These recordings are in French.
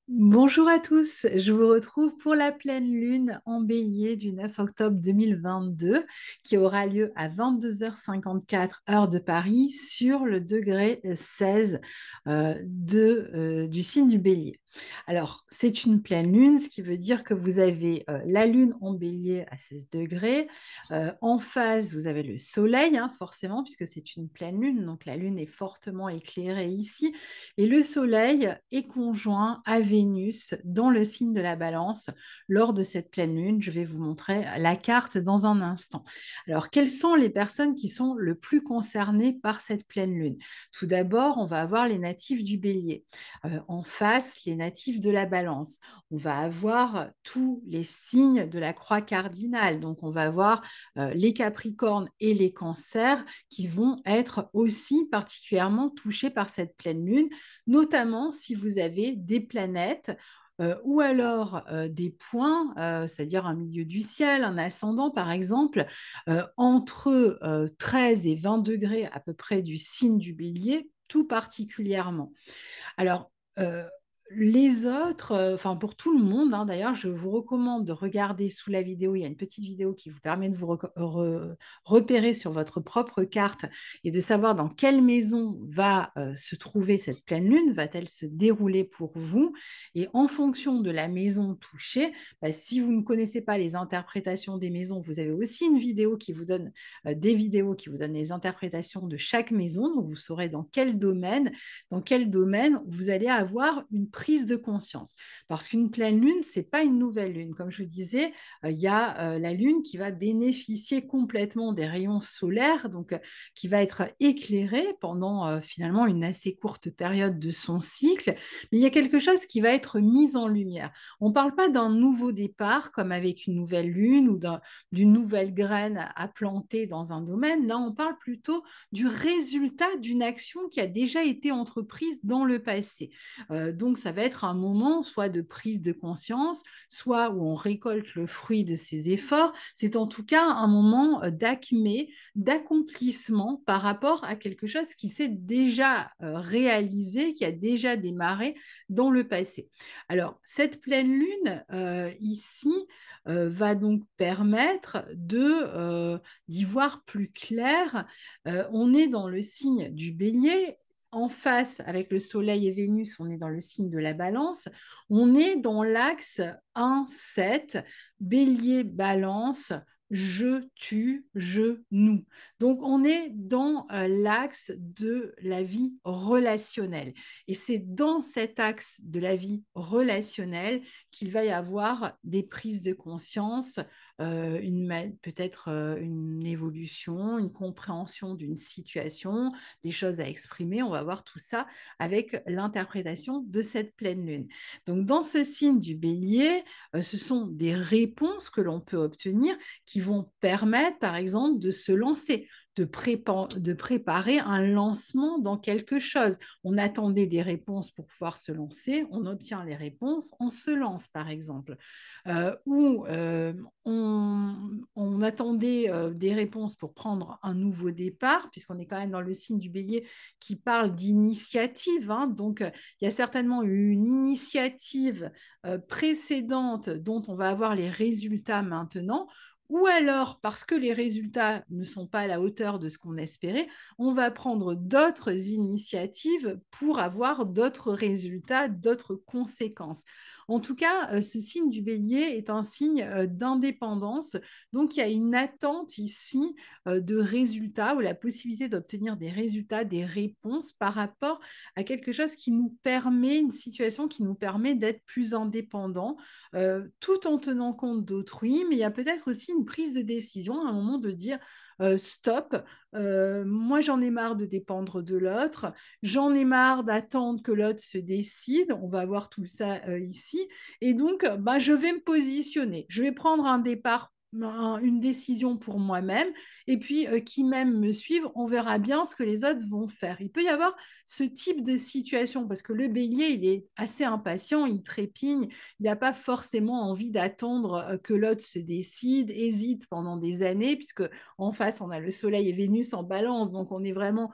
Bonjour à tous, je vous retrouve pour la pleine lune en bélier du 9 octobre 2022 qui aura lieu à 22h54 heure de Paris sur le degré 16 du signe du bélier. Alors, c'est une pleine lune, ce qui veut dire que vous avez la lune en bélier à 16 degrés. En face, vous avez le soleil, hein, forcément, puisque c'est une pleine lune, donc la lune est fortement éclairée ici. Et le Soleil est conjoint à Vénus dans le signe de la Balance lors de cette pleine lune. Je vais vous montrer la carte dans un instant. Alors, quelles sont les personnes qui sont le plus concernées par cette pleine lune? Tout d'abord, on va avoir les natifs du Bélier. En face, les natifs de la Balance. On va avoir tous les signes de la croix cardinale. Donc, on va avoir les Capricornes et les Cancers qui vont être aussi particulièrement touchés par cette pleine lune, notamment si vous avez des planètes ou alors des points, c'est-à-dire un milieu du ciel, un ascendant par exemple, entre 13 et 20 degrés à peu près du signe du bélier, tout particulièrement. Alors, les autres, enfin pour tout le monde, hein, d'ailleurs, je vous recommande de regarder sous la vidéo. Il y a une petite vidéo qui vous permet de vous repérer sur votre propre carte et de savoir dans quelle maison va se trouver cette pleine lune, va-t-elle se dérouler pour vous. Et en fonction de la maison touchée, bah, si vous ne connaissez pas les interprétations des maisons, vous avez aussi une vidéo qui vous donne des vidéos qui vous donnent les interprétations de chaque maison. Donc, vous saurez dans quel domaine vous allez avoir une prise de conscience. Parce qu'une pleine lune, c'est pas une nouvelle lune. Comme je vous disais, il y a la lune qui va bénéficier complètement des rayons solaires, donc qui va être éclairée pendant finalement une assez courte période de son cycle. Mais il y a quelque chose qui va être mis en lumière. On ne parle pas d'un nouveau départ comme avec une nouvelle lune ou d'une nouvelle graine à planter dans un domaine. Là, on parle plutôt du résultat d'une action qui a déjà été entreprise dans le passé. Donc, ça va être un moment soit de prise de conscience, soit où on récolte le fruit de ses efforts. C'est en tout cas un moment d'acmé, d'accomplissement par rapport à quelque chose qui s'est déjà réalisé, qui a déjà démarré dans le passé. Alors, cette pleine lune, ici, va donc permettre d'y voir plus clair. On est dans le signe du bélier. En face, avec le Soleil et Vénus, on est dans le signe de la Balance. On est dans l'axe 1-7, bélier, balance, je, tu, je, nous. Donc, on est dans l'axe de la vie relationnelle. Et c'est dans cet axe de la vie relationnelle qu'il va y avoir des prises de conscience, peut-être une évolution, une compréhension d'une situation, des choses à exprimer. On va voir tout ça avec l'interprétation de cette pleine lune. Donc, dans ce signe du bélier, ce sont des réponses que l'on peut obtenir qui vont permettre, par exemple, de se lancer, de préparer un lancement dans quelque chose. On attendait des réponses pour pouvoir se lancer, on obtient les réponses, on se lance, par exemple. Ou on attendait des réponses pour prendre un nouveau départ, puisqu'on est quand même dans le signe du bélier qui parle d'initiative. Hein. Donc, il y a certainement eu une initiative précédente dont on va avoir les résultats maintenant. Ou alors, parce que les résultats ne sont pas à la hauteur de ce qu'on espérait, on va prendre d'autres initiatives pour avoir d'autres résultats, d'autres conséquences. En tout cas, ce signe du bélier est un signe d'indépendance. Donc, il y a une attente ici de résultats ou la possibilité d'obtenir des résultats, des réponses par rapport à quelque chose qui nous permet, une situation qui nous permet d'être plus indépendants, tout en tenant compte d'autrui. Mais il y a peut-être aussi une prise de décision à un moment de dire stop, moi j'en ai marre de dépendre de l'autre, j'en ai marre d'attendre que l'autre se décide, on va voir tout ça ici, et donc bah, je vais me positionner, je vais prendre un départ une décision pour moi-même, et puis qui même me suivent, on verra bien ce que les autres vont faire. Il peut y avoir ce type de situation, parce que le bélier, il est assez impatient, il trépigne, il n'a pas forcément envie d'attendre que l'autre se décide, hésite pendant des années, puisque en face, on a le Soleil et Vénus en balance, donc on est vraiment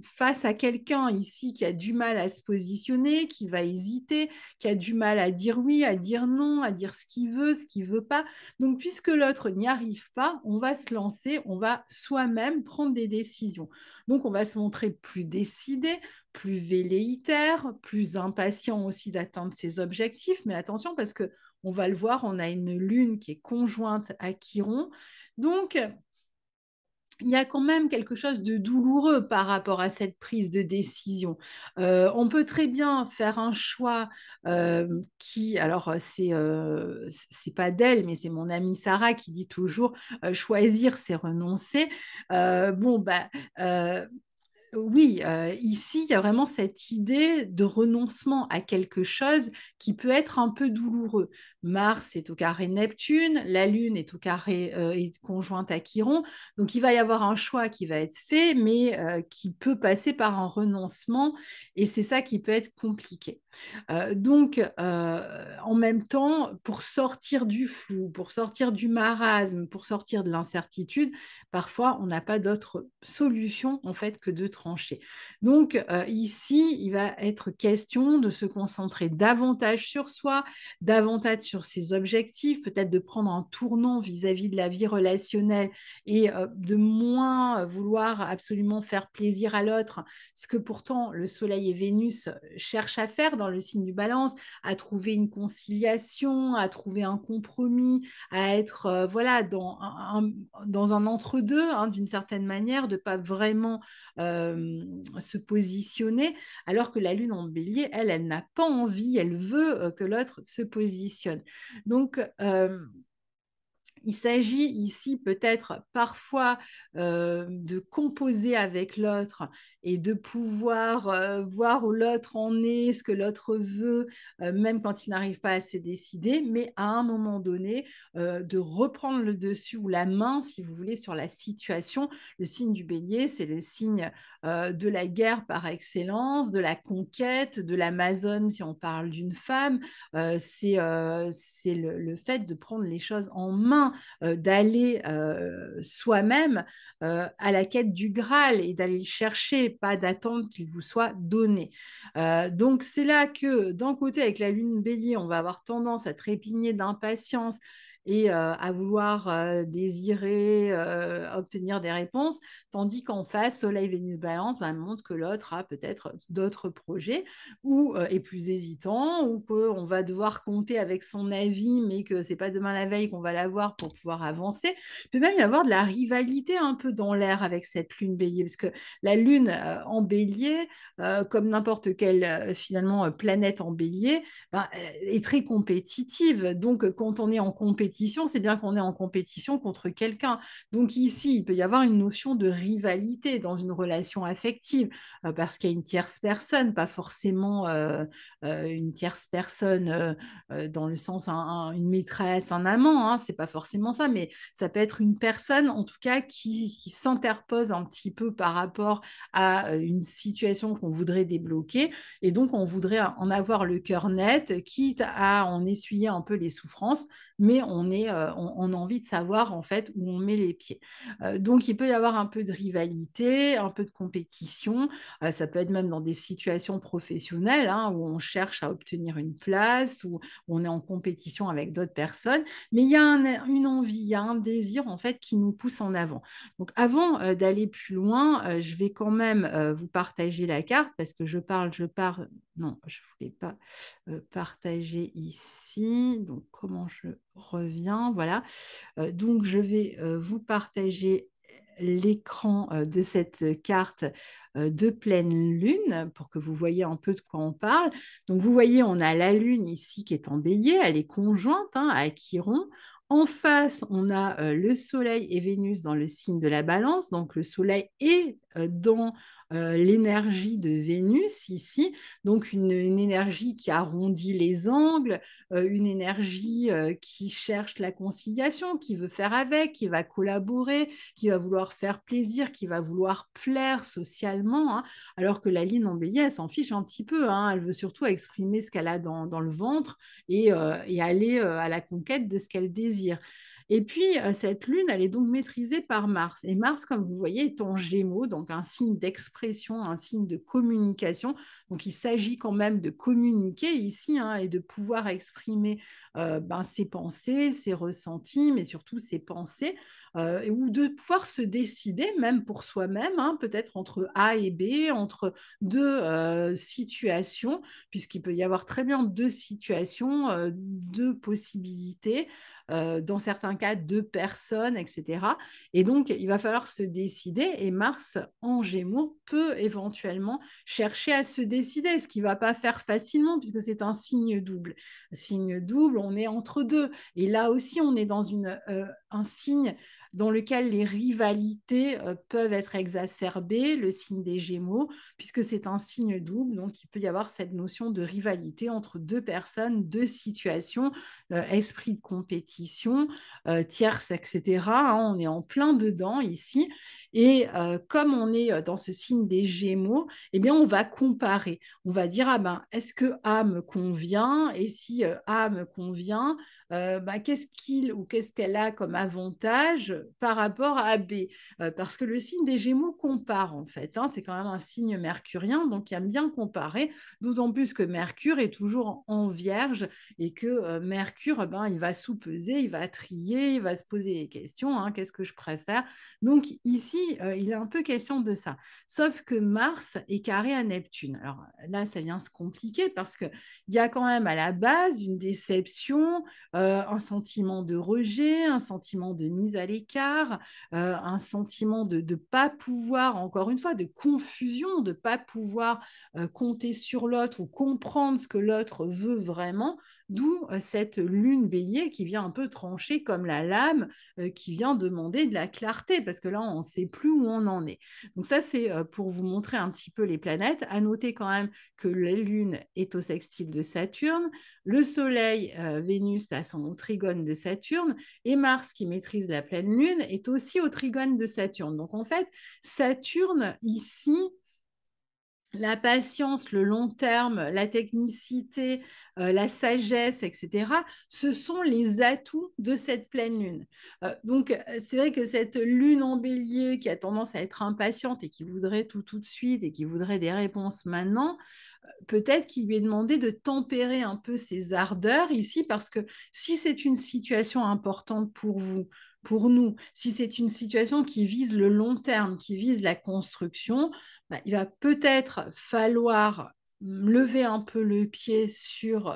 face à quelqu'un ici qui a du mal à se positionner, qui va hésiter, qui a du mal à dire oui, à dire non, à dire ce qu'il veut pas. Donc, puisque l'autre n'y arrive pas, on va se lancer, on va soi-même prendre des décisions. Donc, on va se montrer plus décidé, plus velléitaire, plus impatient aussi d'atteindre ses objectifs. Mais attention, parce que on va le voir, on a une lune qui est conjointe à Chiron. Donc, il y a quand même quelque chose de douloureux par rapport à cette prise de décision. On peut très bien faire un choix qui, alors c'est pas d'elle, mais c'est mon amie Sarah qui dit toujours choisir, c'est renoncer. Bon, bah, oui, ici, il y a vraiment cette idée de renoncement à quelque chose qui peut être un peu douloureux. Mars est au carré Neptune, la Lune est au carré est conjointe à Chiron, donc il va y avoir un choix qui va être fait, mais qui peut passer par un renoncement, et c'est ça qui peut être compliqué. Donc, en même temps, pour sortir du flou, pour sortir du marasme, pour sortir de l'incertitude, parfois on n'a pas d'autre solution en fait que de trancher. Donc ici, il va être question de se concentrer davantage sur soi, davantage sur ses objectifs, peut-être de prendre un tournant vis-à-vis de la vie relationnelle, et de moins vouloir absolument faire plaisir à l'autre, ce que pourtant le Soleil et Vénus cherchent à faire dans le signe du Balance, à trouver une conciliation, à trouver un compromis, à être voilà, dans un entre-deux, hein, d'une certaine manière, de pas vraiment se positionner, alors que la Lune en Bélier, elle n'a pas envie, elle veut que l'autre se positionne. Donc, il s'agit ici peut-être parfois de composer avec l'autre et de pouvoir voir où l'autre en est, ce que l'autre veut, même quand il n'arrive pas à se décider, mais à un moment donné, de reprendre le dessus ou la main, si vous voulez, sur la situation. Le signe du bélier, c'est le signe de la guerre par excellence, de la conquête, de l'Amazone, si on parle d'une femme. C'est le fait de prendre les choses en main, d'aller soi-même à la quête du Graal et d'aller le chercher, pas d'attendre qu'il vous soit donné. Donc c'est là que d'un côté, avec la lune bélier, on va avoir tendance à trépigner d'impatience et à vouloir désirer obtenir des réponses, tandis qu'en face, Soleil, Vénus, Balance montre que l'autre a peut-être d'autres projets, ou est plus hésitant, ou qu'on va devoir compter avec son avis, mais que c'est pas demain la veille qu'on va l'avoir pour pouvoir avancer. Il peut même y avoir de la rivalité un peu dans l'air avec cette lune bélier, parce que la lune en bélier, comme n'importe quelle finalement planète en bélier, est très compétitive. Donc, quand on est en compétition, c'est bien qu'on est en compétition contre quelqu'un. Donc ici, il peut y avoir une notion de rivalité dans une relation affective, parce qu'il y a une tierce personne, pas forcément une tierce personne dans le sens une maîtresse, un amant, hein, c'est pas forcément ça, mais ça peut être une personne en tout cas qui s'interpose un petit peu par rapport à une situation qu'on voudrait débloquer, et donc on voudrait en avoir le cœur net, quitte à en essuyer un peu les souffrances, mais on a envie de savoir en fait où on met les pieds. Donc il peut y avoir un peu de rivalité, un peu de compétition, ça peut être même dans des situations professionnelles, hein, où on cherche à obtenir une place, où on est en compétition avec d'autres personnes, mais il y a une envie, il y a un désir en fait qui nous pousse en avant. Donc avant d'aller plus loin, je vais quand même vous partager la carte, parce que je parle, non, je ne voulais pas partager ici, donc comment je reviens, voilà. Donc je vais vous partager l'écran de cette carte de pleine lune pour que vous voyez un peu de quoi on parle. Donc vous voyez, on a la lune ici qui est en bélier, elle est conjointe, hein, à Chiron. En face, on a le Soleil et Vénus dans le signe de la Balance. Donc, le Soleil est dans l'énergie de Vénus ici. Donc, une énergie qui arrondit les angles, une énergie qui cherche la conciliation, qui veut faire avec, qui va collaborer, qui va vouloir faire plaisir, qui va vouloir plaire socialement, hein. Alors que la Lune en Bélier, elle s'en fiche un petit peu, hein. Elle veut surtout exprimer ce qu'elle a dans le ventre et aller à la conquête de ce qu'elle désire. Et puis, cette lune, elle est donc maîtrisée par Mars. Et Mars, comme vous voyez, est en Gémeaux, donc un signe d'expression, un signe de communication. Donc, il s'agit quand même de communiquer ici, hein, et de pouvoir exprimer ses pensées, ses ressentis, mais surtout ses pensées, ou de pouvoir se décider, même pour soi-même, hein, peut-être entre A et B, entre deux situations, puisqu'il peut y avoir très bien deux situations, deux possibilités, dans certains cas, deux personnes, etc. Et donc, il va falloir se décider, et Mars en Gémeaux peut éventuellement chercher à se décider, ce qu'il ne va pas faire facilement, puisque c'est un signe double. Signe double, on est entre deux. Et là aussi, on est dans un signe dans lequel les rivalités peuvent être exacerbées, le signe des Gémeaux, puisque c'est un signe double, donc il peut y avoir cette notion de rivalité entre deux personnes, deux situations, esprit de compétition, tierce, etc., hein, on est en plein dedans ici. Et comme on est dans ce signe des Gémeaux, eh bien, on va comparer. On va dire, ah ben, est-ce que A me convient? Et si A me convient, qu'est-ce qu'il ou qu'est-ce qu'elle a comme avantage par rapport à B? Parce que le signe des Gémeaux compare, en fait, hein, c'est quand même un signe mercurien, donc il aime bien comparer, d'autant plus que Mercure est toujours en Vierge et que Mercure, il va sous-peser, il va trier, il va se poser des questions, hein, qu'est-ce que je préfère? Donc ici, il est un peu question de ça. Sauf que Mars est carré à Neptune. Alors là, ça vient se compliquer parce qu'il y a quand même à la base une déception, un sentiment de rejet, un sentiment de mise à l'écart, un sentiment de ne pas pouvoir, encore une fois, de confusion, de ne pas pouvoir compter sur l'autre ou comprendre ce que l'autre veut vraiment, d'où cette lune bélier qui vient un peu trancher comme la lame, qui vient demander de la clarté, parce que là, on ne sait plus où on en est. Donc ça, c'est pour vous montrer un petit peu les planètes. À noter quand même que la lune est au sextile de Saturne, le soleil, Vénus, a son trigone de Saturne, et Mars, qui maîtrise la pleine lune, est aussi au trigone de Saturne. Donc en fait, Saturne, ici, la patience, le long terme, la technicité, la sagesse, etc., ce sont les atouts de cette pleine lune. Donc, c'est vrai que cette lune en bélier qui a tendance à être impatiente et qui voudrait tout de suite et qui voudrait des réponses maintenant, peut-être qu'il lui est demandé de tempérer un peu ses ardeurs ici, parce que si c'est une situation importante pour vous, pour nous, si c'est une situation qui vise le long terme, qui vise la construction, il va peut-être falloir lever un peu le pied sur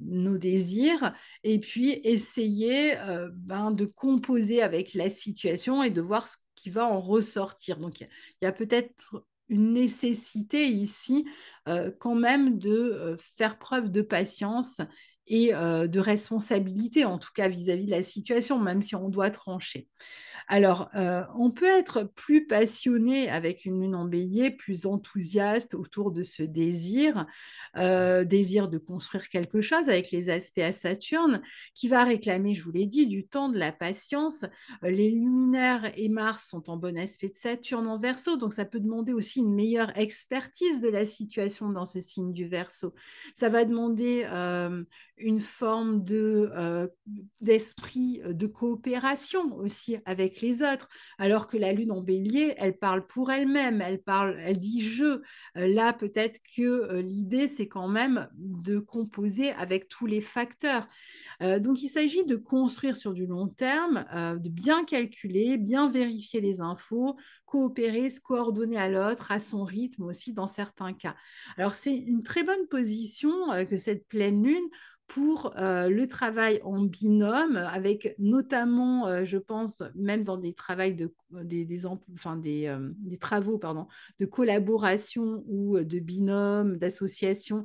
nos désirs et puis essayer de composer avec la situation et de voir ce qui va en ressortir. Donc, il y a peut-être une nécessité ici quand même de faire preuve de patience et de responsabilité, en tout cas vis-à-vis de la situation, même si on doit trancher. Alors, on peut être plus passionné avec une lune en bélier, plus enthousiaste autour de ce désir, désir de construire quelque chose avec les aspects à Saturne, qui va réclamer, je vous l'ai dit, du temps, de la patience. Les luminaires et Mars sont en bon aspect de Saturne en Verseau, donc ça peut demander aussi une meilleure expertise de la situation dans ce signe du Verseau. Ça va demander une forme d'esprit de coopération aussi avec les autres, alors que la lune en bélier, elle parle pour elle-même, elle dit je. Là, peut-être que l'idée, c'est quand même de composer avec tous les facteurs. Donc, il s'agit de construire sur du long terme, de bien calculer, bien vérifier les infos, coopérer, se coordonner à l'autre, à son rythme aussi dans certains cas. Alors, c'est une très bonne position que cette pleine lune pour le travail en binôme, avec notamment, je pense, même dans des, des travaux pardon, de collaboration ou de binôme, d'association,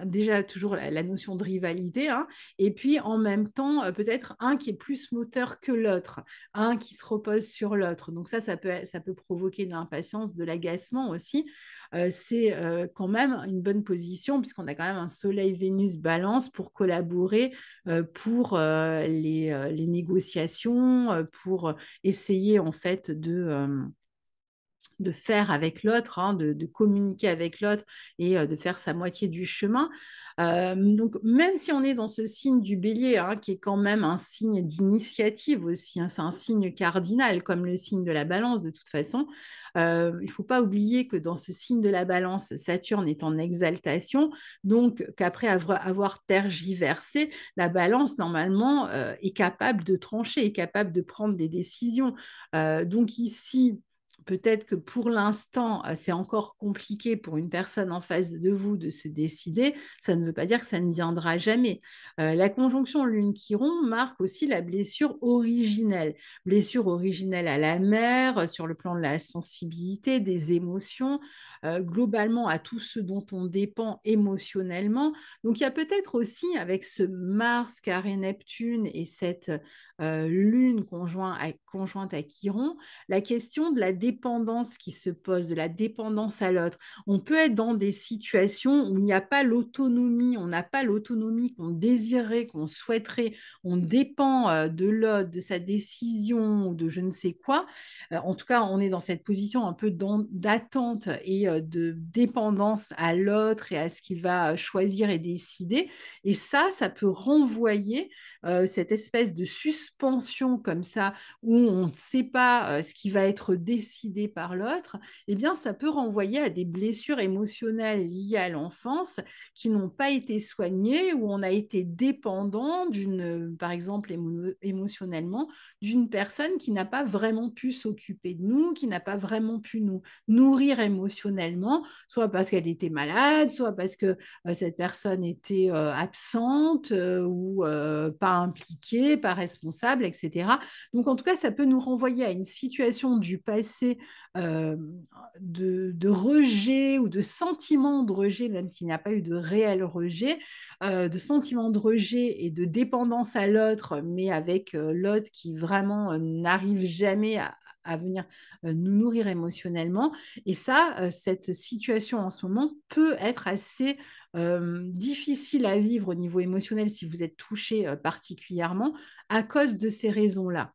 déjà toujours la notion de rivalité, hein, et puis en même temps, peut-être un qui est plus moteur que l'autre, un qui se repose sur l'autre. Donc ça peut provoquer de l'impatience, de l'agacement aussi. C'est quand même une bonne position puisqu'on a quand même un Soleil-Vénus balance pour collaborer pour les négociations, pour essayer en fait de faire avec l'autre, hein, de communiquer avec l'autre et de faire sa moitié du chemin. Donc, même si on est dans ce signe du bélier, hein, qui est quand même un signe d'initiative aussi, hein, c'est un signe cardinal, comme le signe de la balance de toute façon, il ne faut pas oublier que dans ce signe de la balance, Saturne est en exaltation, donc qu'après avoir tergiversé, la balance, normalement, est capable de trancher, est capable de prendre des décisions. Donc ici, peut-être que pour l'instant, c'est encore compliqué pour une personne en face de vous de se décider. Ça ne veut pas dire que ça ne viendra jamais. La conjonction Lune-Chiron marque aussi la blessure originelle. Blessure originelle à la mère, sur le plan de la sensibilité, des émotions, globalement à tout ce dont on dépend émotionnellement. Donc il y a peut-être aussi avec ce Mars carré Neptune et cette Lune conjointe à Chiron, la question de la dépendance qui se pose, de la dépendance à l'autre. On peut être dans des situations où il n'y a pas l'autonomie, on n'a pas l'autonomie qu'on désirait, qu'on souhaiterait, on dépend de l'autre, de sa décision ou de je ne sais quoi. En tout cas, on est dans cette position un peu d'attente et de dépendance à l'autre et à ce qu'il va choisir et décider. Et ça peut renvoyer cette espèce de suspension comme ça où on ne sait pas ce qui va être décidé par l'autre, eh bien, ça peut renvoyer à des blessures émotionnelles liées à l'enfance qui n'ont pas été soignées, où on a été dépendant par exemple, émotionnellement, d'une personne qui n'a pas vraiment pu s'occuper de nous, qui n'a pas vraiment pu nous nourrir émotionnellement, soit parce qu'elle était malade, soit parce que cette personne était absente ou pas impliquée, pas responsable, etc. Donc, en tout cas, ça peut nous renvoyer à une situation du passé euh, de rejet ou de sentiment de rejet, même s'il n'y a pas eu de réel rejet, de sentiment de rejet et de dépendance à l'autre, mais avec l'autre qui vraiment n'arrive jamais à venir nous nourrir émotionnellement. Et ça, cette situation en ce moment peut être assez difficile à vivre au niveau émotionnel si vous êtes touché particulièrement à cause de ces raisons-là.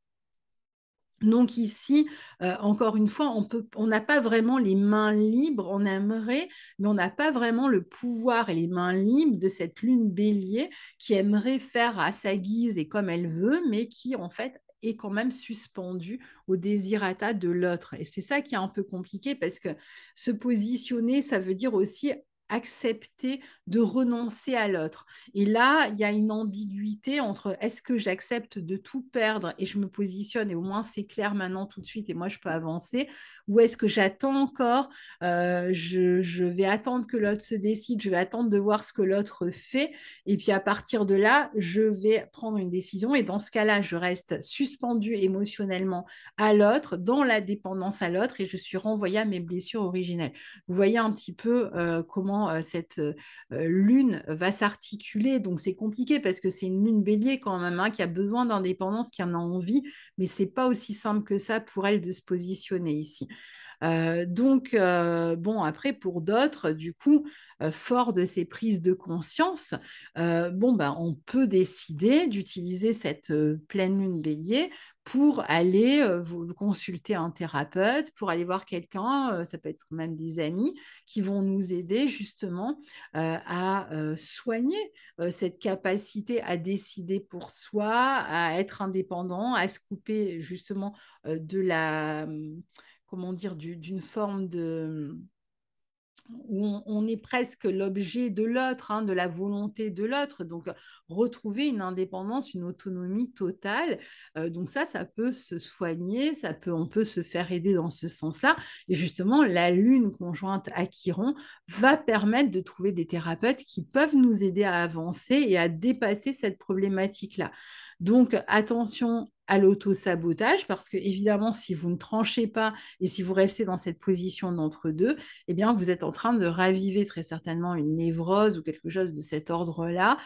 Donc ici, encore une fois, on n'a pas vraiment les mains libres, on aimerait, mais on n'a pas vraiment le pouvoir et les mains libres de cette lune bélier qui aimerait faire à sa guise et comme elle veut, mais qui en fait est quand même suspendue au désirata de l'autre. Et c'est ça qui est un peu compliqué parce que se positionner, ça veut dire aussi accepter de renoncer à l'autre. Et là, il y a une ambiguïté entre est-ce que j'accepte de tout perdre et je me positionne et au moins c'est clair maintenant tout de suite et moi je peux avancer, ou est-ce que j'attends encore, je vais attendre que l'autre se décide, je vais attendre de voir ce que l'autre fait et puis à partir de là, je vais prendre une décision et dans ce cas-là, je reste suspendu émotionnellement à l'autre, dans la dépendance à l'autre et je suis renvoyée à mes blessures originelles. Vous voyez un petit peu comment cette lune va s'articuler. Donc c'est compliqué parce que c'est une lune bélier quand même, hein, qui a besoin d'indépendance, qui en a envie, mais c'est pas aussi simple que ça pour elle de se positionner ici. Bon, après, pour d'autres, du coup, fort de ces prises de conscience, bon, ben, on peut décider d'utiliser cette pleine lune bélier pour aller vous consulter un thérapeute, pour aller voir quelqu'un, ça peut être même des amis, qui vont nous aider justement à soigner cette capacité à décider pour soi, à être indépendant, à se couper justement de la comment dire, d'une forme où on est presque l'objet de l'autre, hein, de la volonté de l'autre. Donc, retrouver une indépendance, une autonomie totale. Donc ça peut se soigner, on peut se faire aider dans ce sens-là. Et justement, la lune conjointe à Chiron va permettre de trouver des thérapeutes qui peuvent nous aider à avancer et à dépasser cette problématique-là. Donc, attention à l'auto-sabotage, parce que évidemment, si vous ne tranchez pas et si vous restez dans cette position d'entre-deux, eh bien, vous êtes en train de raviver très certainement une névrose ou quelque chose de cet ordre-là,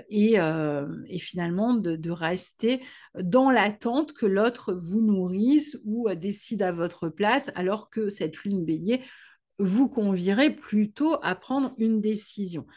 et finalement de rester dans l'attente que l'autre vous nourrisse ou décide à votre place, alors que cette lune bélier vous convierait plutôt à prendre une décision.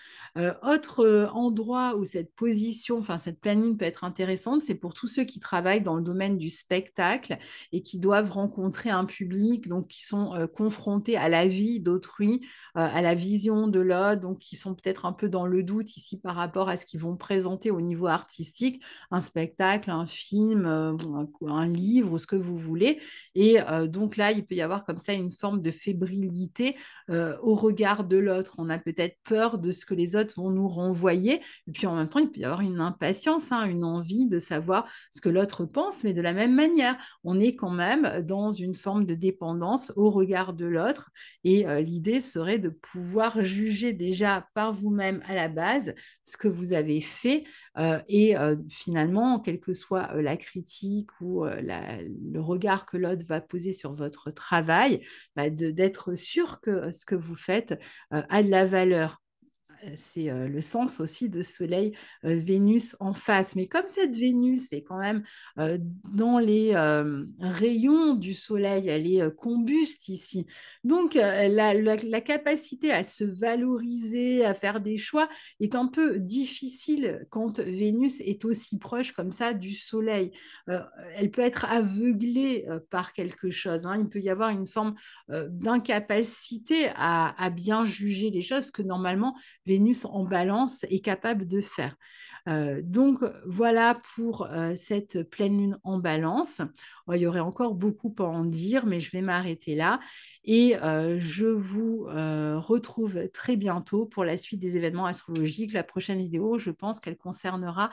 Autre endroit où cette position, enfin cette pleine lune peut être intéressante, c'est pour tous ceux qui travaillent dans le domaine du spectacle et qui doivent rencontrer un public, donc qui sont confrontés à la vie d'autrui, à la vision de l'autre, donc qui sont peut-être un peu dans le doute ici par rapport à ce qu'ils vont présenter au niveau artistique, un spectacle, un film, un livre, ce que vous voulez. Et donc là, il peut y avoir comme ça une forme de fébrilité au regard de l'autre. On a peut-être peur de ce que les autres vont nous renvoyer. Et puis en même temps, il peut y avoir une impatience, hein, une envie de savoir ce que l'autre pense, mais de la même manière, on est quand même dans une forme de dépendance au regard de l'autre. Et l'idée serait de pouvoir juger déjà par vous-même à la base ce que vous avez fait et finalement, quelle que soit la critique ou le regard que l'autre va poser sur votre travail, bah, d'être sûr que ce que vous faites a de la valeur. C'est le sens aussi de Soleil-Vénus en face. Mais comme cette Vénus est quand même dans les rayons du Soleil, elle est combuste ici. Donc, la capacité à se valoriser, à faire des choix est un peu difficile quand Vénus est aussi proche comme ça du Soleil. Euh, Elle peut être aveuglée par quelque chose, hein. Il peut y avoir une forme d'incapacité à bien juger les choses que normalement Vénus en balance est capable de faire. Donc voilà pour cette pleine lune en balance. Il y aurait encore beaucoup à en dire, mais je vais m'arrêter là. Et je vous retrouve très bientôt pour la suite des événements astrologiques. La prochaine vidéo, je pense qu'elle concernera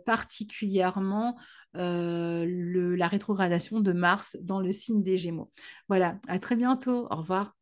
particulièrement la rétrogradation de Mars dans le signe des Gémeaux. Voilà, à très bientôt. Au revoir.